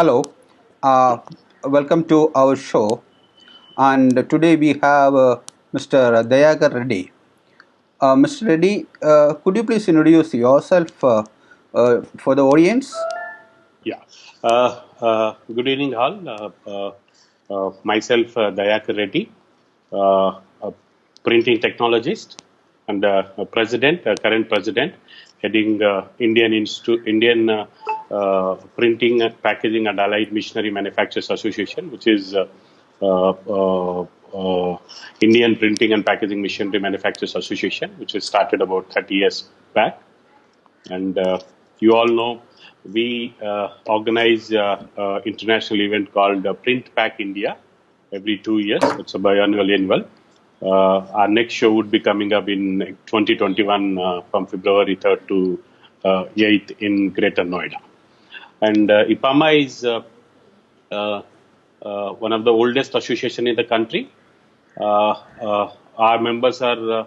Hello, uh, welcome to our show. And today we have Mr. Dayakar Reddy. Mr. Reddy, could you please introduce yourself for the audience? Yeah. Good evening, all. Myself, Dayakar Reddy, a printing technologist and a president, current president, heading Indian Printing, Packaging and Allied Machinery Manufacturers Association, which is uh, uh, uh, Indian Printing and Packaging Machinery Manufacturers Association, which was started about 30 years back. And you all know we organize international event called Print Pack India every 2 years. It's a biannual annual. Our next show would be coming up in 2021 from February 3rd to 8th in Greater Noida. And IPAMA is uh, one of the oldest association in the country. Our members are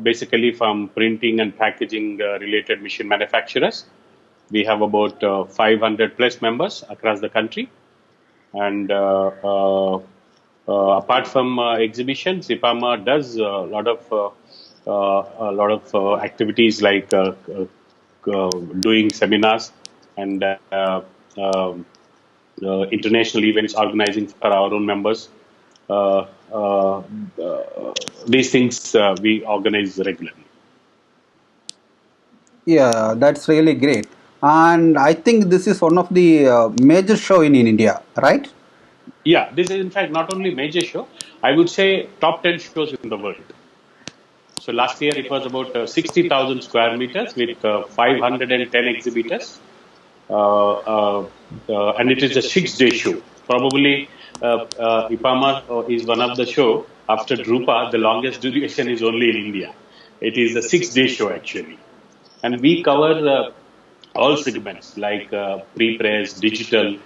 basically from printing and packaging related machine manufacturers. We have about 500 plus members across the country. And apart from exhibitions, IPAMA does a lot of activities like doing seminars and international events organizing for our own members. Uh, uh, these things we organize regularly. Yeah, that's really great. And I think this is one of the major show in India, right? Yeah, this is in fact not only major show. I would say top 10 shows in the world. So last year it was about 60,000 square meters with 510 exhibitors, and it is a 6 day show. Probably IPAMA is one of the show after Drupa. The longest duration is only in India. It is a 6 day show actually, and we cover all segments like pre-press, digital,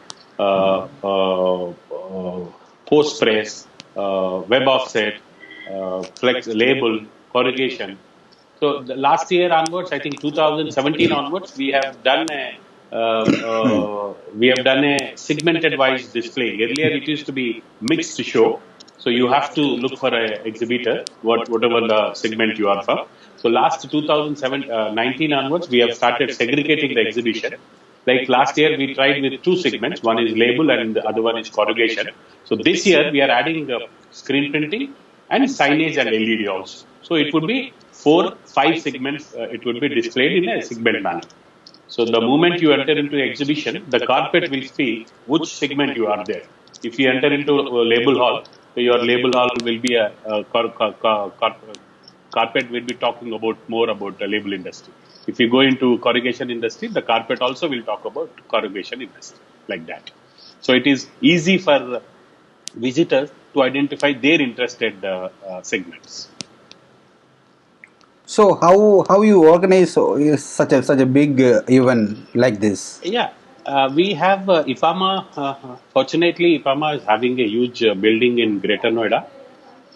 post-press, web offset, flex label, corrugation. So the last year onwards, I think 2017 onwards, we have done a segmented wise displaying. Earlier, it used to be mixed show, so you have to look for a exhibitor, whatever the segment you are from. So last 2019 onwards, we have started segregating the exhibition. Like last year, we tried with two segments. One is label and the other one is corrugation. So this year, we are adding screen printing and signage and LED also. So it would be four, five segments. It would be displayed in a segment manner. So the moment you enter into exhibition, the carpet will speak which segment you are there. If you enter into a label hall, your label hall will be carpet will be talking about more about the label industry. If you go into corrugation industry, the carpet also will talk about corrugation industry like that. So it is easy for visitors to identify their interested segments. So how you organize such a big event like this? Yeah, we have IPAMA. Fortunately, IPAMA is having a huge building in Greater Noida,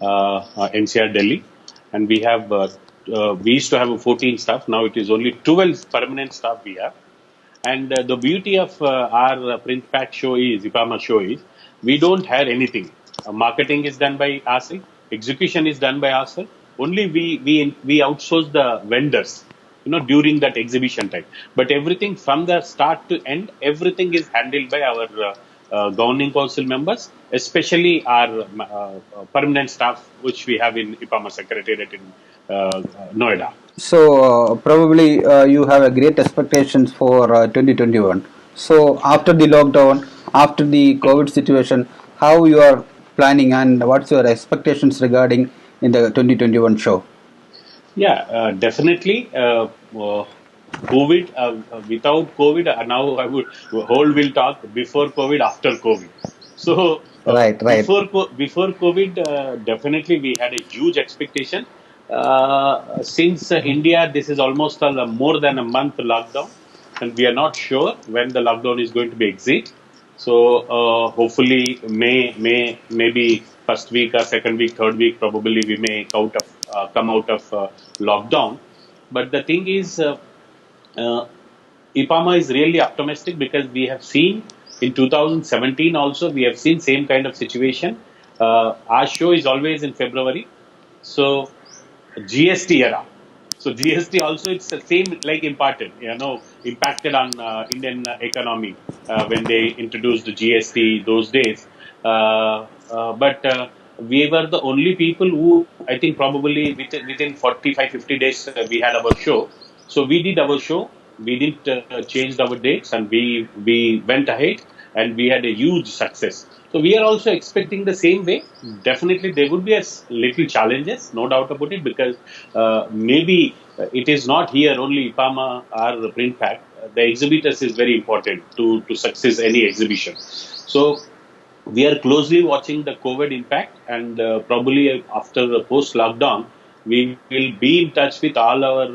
NCR Delhi, and we used to have 14 staff. Now it is only 12 permanent staff we have. And the beauty of our print pack show is IPAMA show is we don't have anything. Marketing is done by ourselves, execution is done by ourselves. Only we outsource the vendors, during that exhibition time. But everything from the start to end, everything is handled by our governing council members, especially our permanent staff, which we have in IPAMA Secretariat in Noida. So probably you have a great expectations for 2021. So after the lockdown, after the COVID situation, how you are planning and what's your expectations regarding in the 2021 show? Yeah, definitely. COVID, without COVID, now I would whole will talk before COVID, after COVID. So Right, right. before COVID, definitely we had a huge expectation. Since India, this is almost more than a month lockdown, and we are not sure when the lockdown is going to be exit. So hopefully maybe first week or second week, third week, probably we may come out of lockdown. But the thing is, uh, IPAMA is really optimistic because we have seen In 2017 also, we have seen same kind of situation. Our show is always in February. So GST era. So GST also it's the same like impacted on Indian economy when they introduced the GST those days. But we were the only people who I think probably within 45 50 days we had our show. So we did our show. We didn't change our dates and we went ahead and we had a huge success. So we are also expecting the same way. Definitely, there would be little challenges, no doubt about it, because maybe it is not here only IPAMA or the print pack. The exhibitors is very important to success any exhibition. So we are closely watching the COVID impact, and probably after the post lockdown, we will be in touch with all our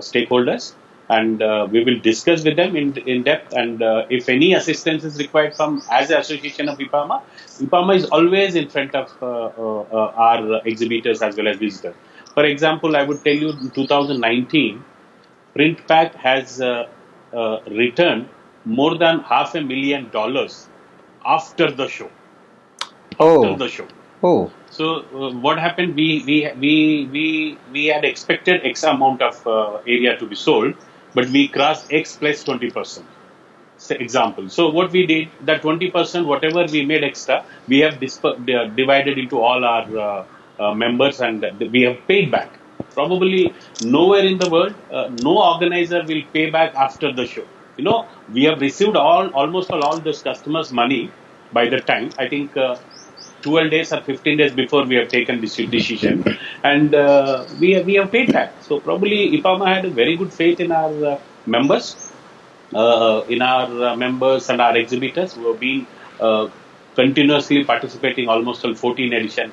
stakeholders, and we will discuss with them in depth. And if any assistance is required from as an association of IPAMA, IPAMA is always in front of our exhibitors as well as visitors. For example, I would tell you in 2019, Printpack has returned more than $500,000 after the show. After Oh, the show. oh, So what happened? We had expected X amount of area to be sold, but we crossed X plus 20%. Example. So what we did, that 20%, whatever we made extra, we have divided into all our members, and we have paid back. Probably nowhere in the world, no organizer will pay back after the show. We have received almost all those customers' money by the time. I think 12 days or 15 days before we have taken this decision, and we have paid back. So probably IPAMA had a very good faith members, in our members and our exhibitors who have been continuously participating almost till 14 edition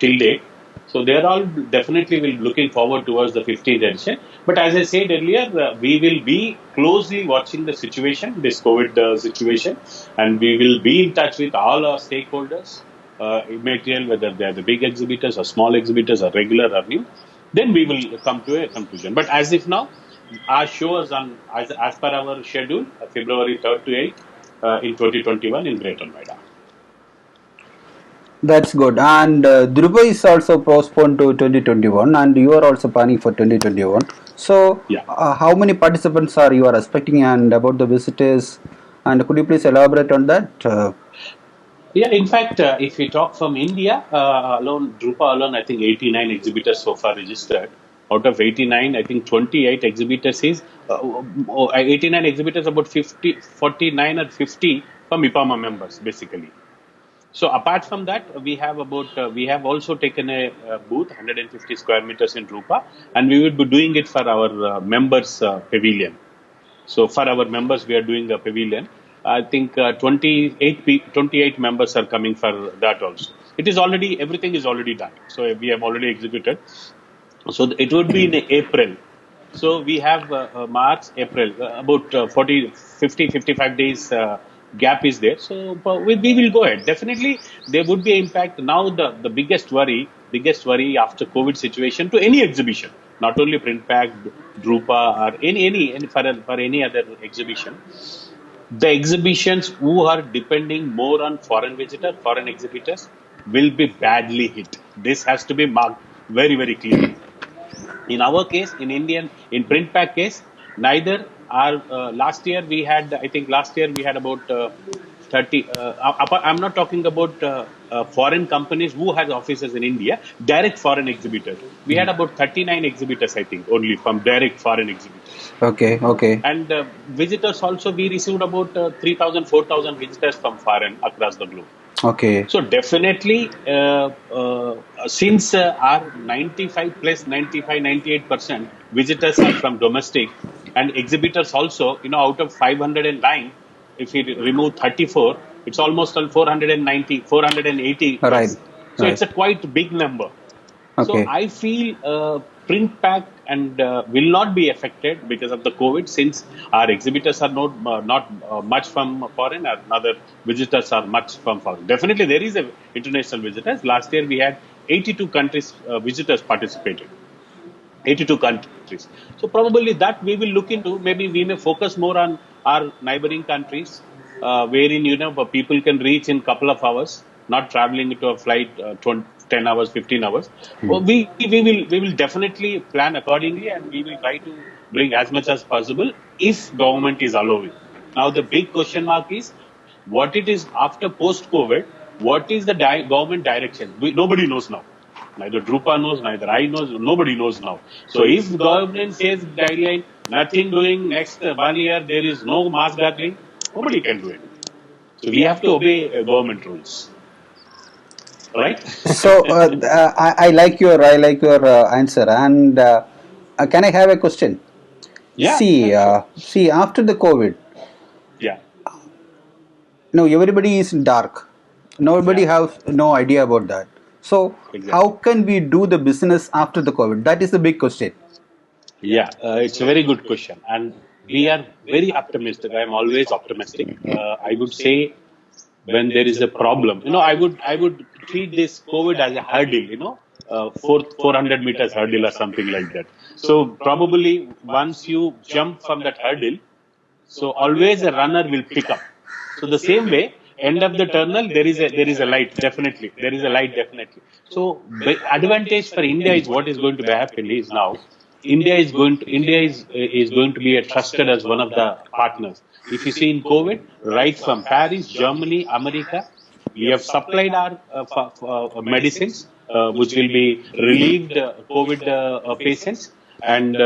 till date. So they're all definitely will looking forward towards the 15th edition. But as I said earlier, we will be closely watching the situation, this COVID situation, and we will be in touch with all our stakeholders, immaterial, whether they are the big exhibitors or small exhibitors or regular or new. Then we will come to a conclusion. But as if now, our show is on as per our schedule, February 3rd to 8th in 2021 in Greater Noida. that's good. And Dubai is also postponed to 2021, and you are also planning for 2021. So, Yeah. how many participants are you are expecting, and about the visitors? And could you please elaborate on that? Yeah, in fact, if we talk from India alone, Drupa alone, I think 89 exhibitors so far registered. Out of 89, I think 28 exhibitors is 89 exhibitors, about 50, 49 or 50 from IPAMA members, basically. So apart from that, we have also taken a booth, 150 square meters in Drupa, and we will be doing it for our members pavilion. So for our members, we are doing a pavilion. I think 28 members are coming for that also. It is already, everything is already done. So we have already executed. So it would be in April. So we have March, April, about 40, 50, 55 days gap is there. So we will go ahead. Definitely, there would be impact. Now the biggest worry after COVID situation to any exhibition, not only Printpack, Drupa, or any for any other exhibition. The exhibitions who are depending more on foreign visitors, foreign exhibitors, will be badly hit. This has to be marked very, very clearly. In our case, in Printpack case, neither our last year we had, I think last year we had about 30. I'm not talking about foreign companies who has offices in India, direct foreign exhibitors. We had about 39 exhibitors, I think, only from direct foreign exhibitors. Okay, okay, And visitors also, we received about 3,000, 4,000 visitors from foreign across the globe. okay. So definitely, since our 95 plus 95, 98% visitors are from domestic, and exhibitors also, out of 509, if we remove 34, it's almost on 490, 480 Right, plus. So right. it's a quite big number. So Okay, I feel Printpack and will not be affected because of the COVID, since our exhibitors are not much from foreign, and other visitors are much from foreign. Definitely, there is a international visitors. Last year we had 82 countries visitors participated. 82 countries. So probably that we will look into. Maybe we may focus more on our neighboring countries, wherein people can reach in couple of hours, not traveling to a flight 10 hours, 15 hours. Well, we will definitely plan accordingly, and we will try to bring as much as possible if government is allowing. Now the big question mark is what it is after post COVID. What is the government direction? Nobody knows now. Neither Drupa knows, neither I knows, nobody knows now. So if government says guideline, nothing doing next 1 year, there is no mass gathering, nobody can do it. So we have to obey government rules, right? So I like your answer, and can I have a question? Yeah, See, yeah, sure. see, after the COVID, Yeah, now everybody is in dark. Nobody yeah, has no idea about that. So how exactly. can we do the business after the COVID? That is the big question. Yeah, it's a very good question, and we are very optimistic. I am always optimistic. I would say when there is a problem, I would treat this COVID as a hurdle, 400 meters hurdle or something like that. So probably once you jump from that hurdle, so always a runner will pick up. So the same way, end of the tunnel, there is a light, definitely. There is a light, definitely. So advantage for India is what is going to be happen is now. India is going to be a trusted as one of the partners. If you see in COVID, right from Paris, Germany, America, we have supplied our medicines, which will be relieved COVID patients, and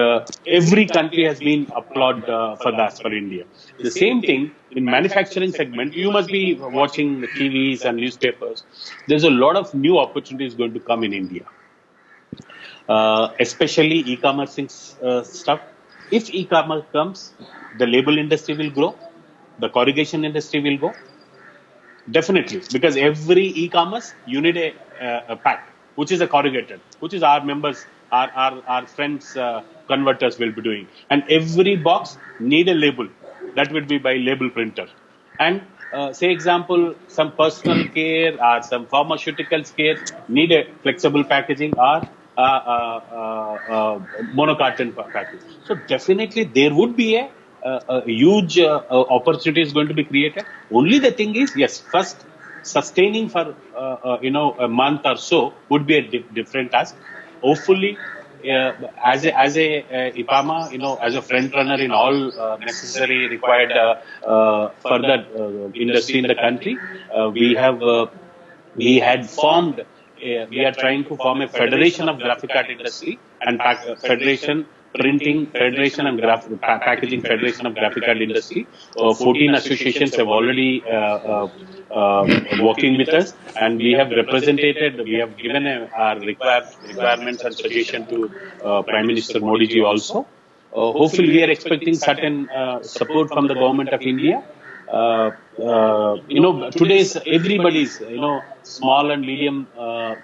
every country has been applaud for that for India. The same thing in manufacturing segment. You must be watching the TVs and newspapers. There's a lot of new opportunities going to come in India, especially e-commerce stuff. If e-commerce comes, the label industry will grow, the corrugation industry will go. Definitely, because every e-commerce you need a pack, which is a corrugated, which is our members, our friends, converters will be doing, and every box need a label that will be by label printer. And say example, some personal care or some pharmaceuticals care need a flexible packaging or monocarton package. So definitely there would be a huge opportunity is going to be created. Only the thing is, yes, first sustaining for a month or so would be a different task. Hopefully, as a IPAMA, as a front runner in all necessary required further industry in the country, we had formed. We are trying to form a federation of graphic art industry and federation printing federation and packaging federation of graphic art industry. 14 associations have already working with us, and we have represented. We have given our requirements and suggestion to Prime Minister Modi ji also. Hopefully, we are expecting certain support from the government of India. Today's everybody's, small and medium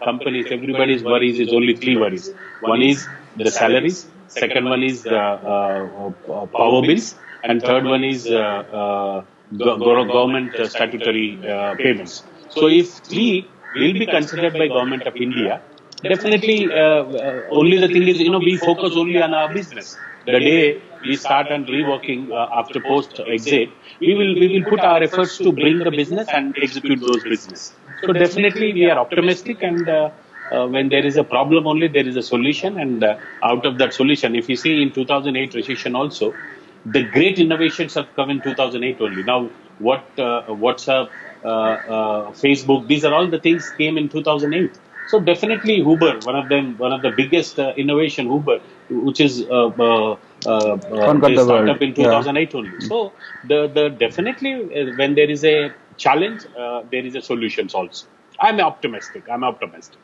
companies, everybody's worries is only three worries. One is the salaries, second one is the power bills, and third one is government statutory payments. So if three will be considered by government of India, definitely only the thing is, we focus only on our business. The day we start on reworking after post exit, we will put our efforts to bring the business and execute those business. So definitely we are optimistic, and when there is a problem only there is a solution, and out of that solution, if you see in 2008 recession also, the great innovations have come in 2008 only. Now what WhatsApp, Facebook, these are all the things came in 2008. So definitely Uber, one of the biggest innovation, Uber, which is Conquer they the start world. up in Yeah. 2008 only. So the definitely when there is a challenge, there is a solutions also. I'm optimistic. I'm optimistic.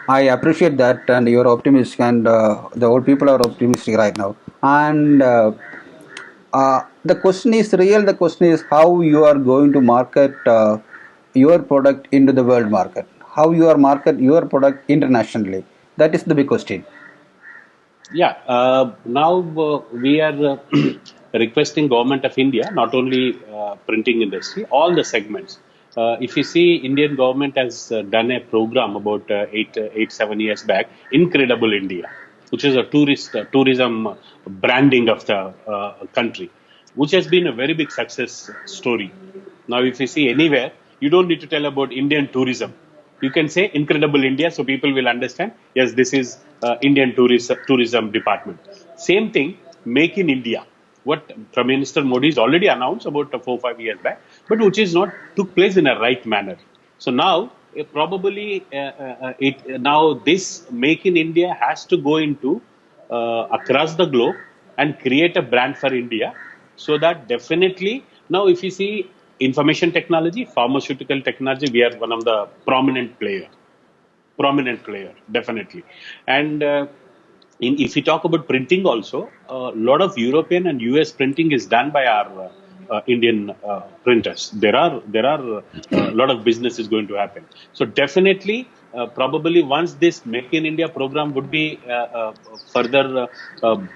I appreciate that, and you're optimistic, and the old people are optimistic right now. And the question is real. The question is how you are going to market your product into the world market. How you are market your product internationally. That is the big question. Yeah, now we are requesting government of India, not only printing industry, all the segments. If you see, Indian government has done a program about 7 years back, Incredible India. which is a tourism branding of the country, which has been a very big success story. Now, if you see anywhere, you don't need to tell about Indian tourism. You can say Incredible India, so people will understand. Yes, this is Indian tourism department. Same thing, Make in India. What Prime Minister Modi has already announced about 4 5 years back, but which is not took place in a right manner. So now, probably it now this Make in India has to go into across the globe and create a brand for India, so that definitely now if you see information technology, pharmaceutical technology, we are one of the prominent player, definitely. And if we talk about printing also, a lot of European and US printing is done by our Indian printers. There are a lot of business is going to happen. So definitely, probably once this Make in India program would be further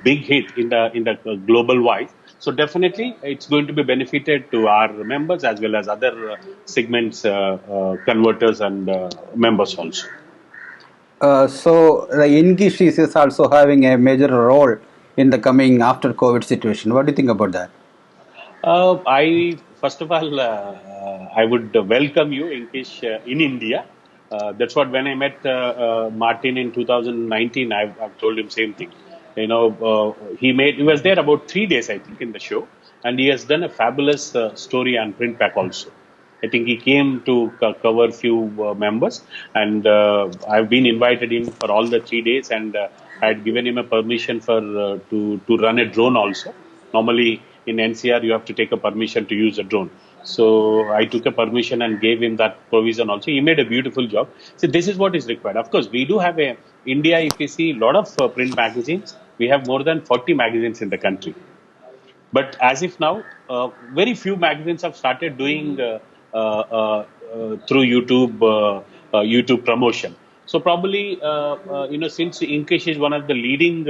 big hit in the global wise. So definitely, it's going to be benefited to our members as well as other segments, converters and members also. So the English is also having a major role in the coming after COVID situation. What do you think about that? I first of all, I would welcome you, Inkish, in India. That's what when I met Martin in 2019, I've told him same thing. He was there about 3 days, I think, in the show, and he has done a fabulous story on print pack also. I think he came to cover few members, and I've been invited in for all the 3 days, and I had given him a permission for to run a drone also. Normally in NCR you have to take a permission to use a drone. So I took a permission and gave him that provision also. He made a beautiful job. So this is what is required. Of course, we do have a India. If you see a lot of print magazines, we have more than 40 magazines in the country. But as if now, very few magazines have started doing through YouTube promotion. So probably, since Inkesh is one of the leading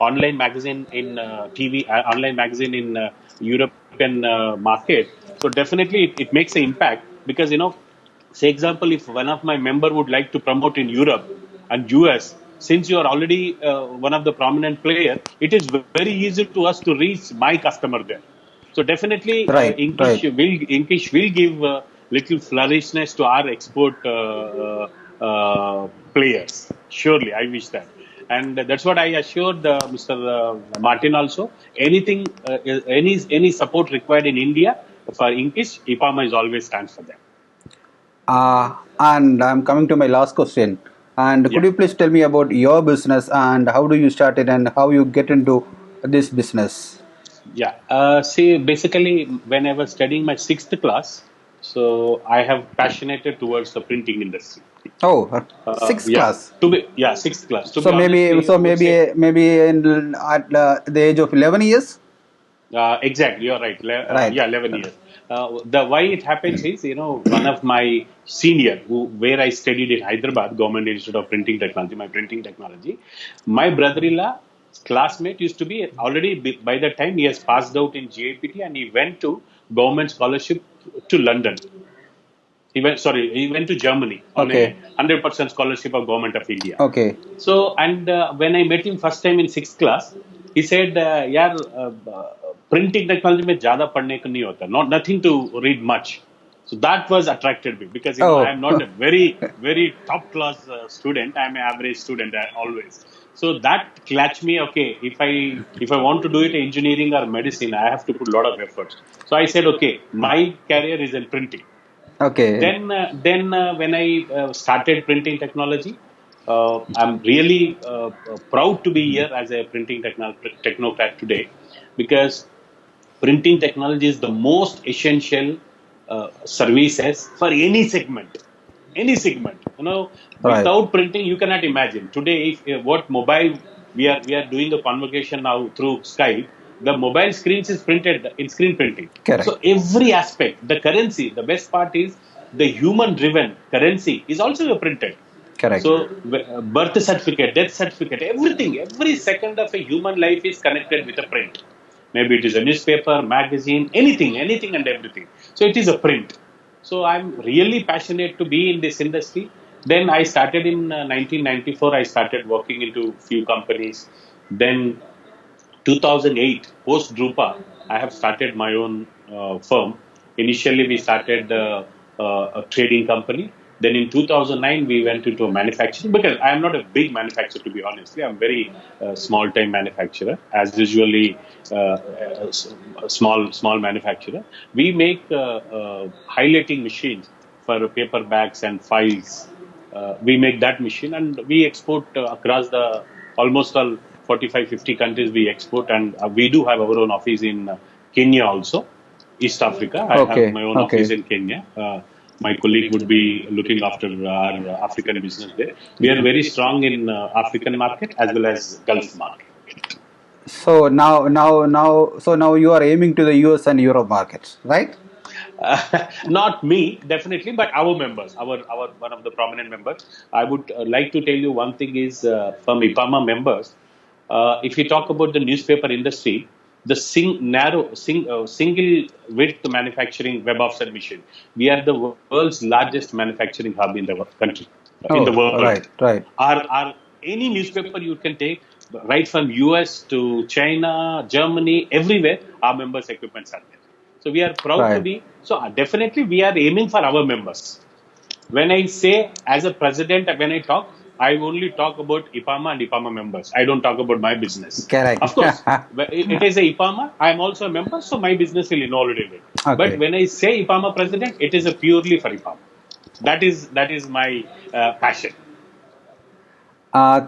online magazine in TV, online magazine in European market. So definitely it makes an impact because, say example, if one of my member would like to promote in Europe and US, since you are already one of the prominent player, it is very easy to us to reach my customer there. So definitely, Right, right. Inkish will give little flourishness to our export players. Surely, I wish that, and that's what I assured Mr. Martin also. Anything, any support required in India for Inkish, IPAMA is always stands for them. And I'm coming to my last question. And could Yeah. you please tell me about your business and how do you start it and how you get into this business? Yeah. See, basically, when I was studying my sixth class, so I have passionated towards the printing industry. Oh, sixth Yeah. class. Sixth class. To So be honestly, I would say maybe at the age of 11 years. exactly. You're right. Right. Yeah, 11 years. The why it happens is, one of my senior where I studied in Hyderabad, Government Institute of Printing Technology, my printing technology, my brother-in-law classmate used to be already by the time he has passed out in GAPT and he went to government scholarship to London. He went to Germany on a Okay. 100% scholarship of Government of India. Okay. So, and when I met him first time in sixth class, he said, "यार, printing technology में ज़्यादा पढ़ने को नहीं होता, nothing to read much." So that was attracted me because Oh. I am not a very top class student. I am an average student always. So that clutched me. Okay, if I want to do it engineering or medicine, I have to put a lot of efforts. So I said, okay, my career is in printing. Okay. Then when I started printing technology, I'm really proud to be here as a printing technocrat today, because printing technology is the most essential services for any segment. Any segment, Right. without printing, you cannot imagine today. If what mobile we are doing a convocation now through Skype, the mobile screens is printed in screen printing. Correct. So every aspect, the currency, the best part is the human-driven currency is also printed. Correct. So birth certificate, death certificate, everything, every second of a human life is connected with a print. Maybe it is a newspaper, magazine, anything and everything. So it is a print. So I'm really passionate to be in this industry. Then I started in 1994. I started working into few companies. Then 2008, post Drupa, I have started my own firm. Initially, we started a trading company. Then in 2009, we went into manufacturing because I am not a big manufacturer, to be honest. I'm very small time manufacturer, as usually small manufacturer. We make highlighting machines for paper bags and files. We make that machine and we export across the almost all 45 50 countries we export, and we do have our own office in Kenya also, East Africa. I have Okay, my own office okay. in Kenya. My colleague would be looking after our African business there. We are very strong in African market as well as Gulf market. So now you are aiming to the US and Europe markets, right? Not me, definitely, but our members, our one of the prominent members. I would like to tell you one thing is from IPAMA members. If you talk about the newspaper industry, the single width manufacturing web of submission, we are the world's largest manufacturing hub in the country, in the Oh, world. right, right. Our any newspaper you can take, right from US to China, Germany, everywhere, our members' equipments are there. So we are proud to Right. be. So definitely we are aiming for our members. When I say as a president, when I talk, I only talk about IPAMA and IPAMA members. I don't talk about my business. Correct. Of course, it is a IPAMA. I am also a member, so my business will involve in it. But Okay. when I say IPAMA president, it is a purely for IPAMA. That is my passion.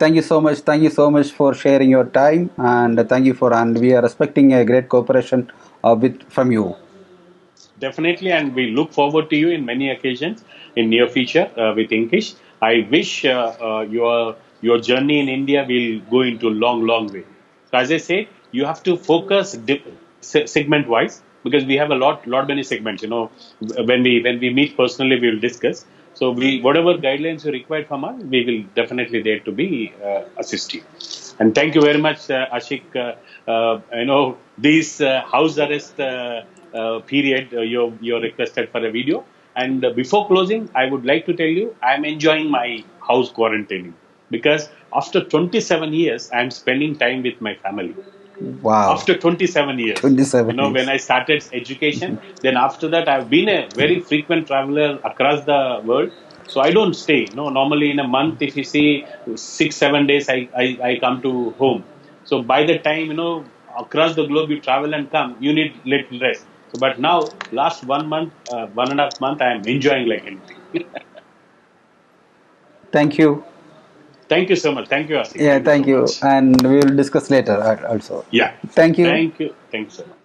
Thank you so much. Thank you so much for sharing your time, and thank you for, and we are expecting a great cooperation with from you. Definitely, and we look forward to you in many occasions in near future with Inkish. I wish your journey in India will go into long way. So as I say, you have to focus segment wise because we have a lot many segments. You know, when we meet personally, we will discuss. So we whatever guidelines you require from us, we will definitely there to be assist you. And thank you very much, Ashik. This house arrest period, you're requested for a video. And before closing, I would like to tell you, I'm enjoying my house quarantining because after 27 years, I'm spending time with my family. Wow, After 27 years, 27 when years. I started education, then after that, I've been a very frequent traveler across the world. So I don't stay. No, normally in a month, if you see 6 7 days, I come to home. So by the time across the globe you travel and come, you need little rest. So, but now last 1 month, 1.5 month, I am enjoying like anything. Thank you. Thank you so much. Thank you, Asik. Yeah, Thank you so thank you, much. and we will discuss later also. Yeah. Thank you. Thank you. Thank you so much.